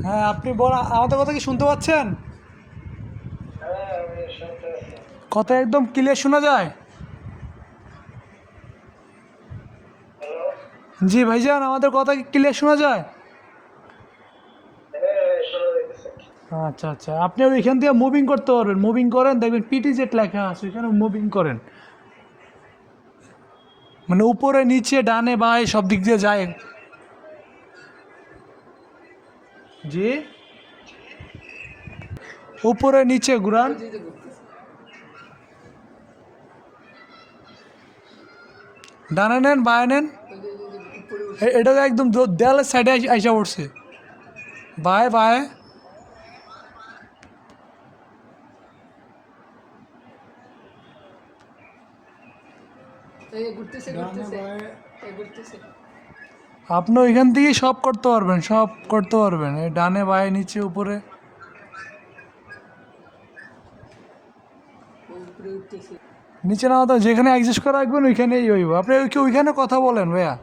হ্যাঁ, আপনি আমাদের কথা কি শুনতে পাচ্ছেন? হ্যাঁ, আমি শুনতে পাচ্ছি। কথা একদম ক্লিয়ার শোনা যায়? হ্যালো? জি ভাইজান, আমাদের কথা কি ক্লিয়ার শোনা যায়? হ্যাঁ, শোনা যাইতেছে। আচ্ছা আচ্ছা, আপনি ওইখান থেকে মুভিং করতে পারবেন। মুভিং করেন, দেখবেন পিটি জেট লেখা আছে, ওইখানে মুভিং করেন। মানে উপরে নিচে ডানে বাঁয়ে সব দিক দিয়ে যায়। জি, উপরে নিচে ঘুরান। ডানে নেন, বাঁয়ে নেন। এটা তো একদম দেয়ালের সাইডে আইসা পড়ছে। বাঁয়ে বাঁয়ে। আপনি ওইখান থেকেই সব করতে পারবেন, সব করতে পারবেন। এই ডানে বাঁয়ে নিচে উপরে। নিচে না, তো যেখানে অ্যাডজাস্ট করা রাখবেন ওইখানেই হইব। আপনি ওইখানে কথা বলেন ভাইয়া।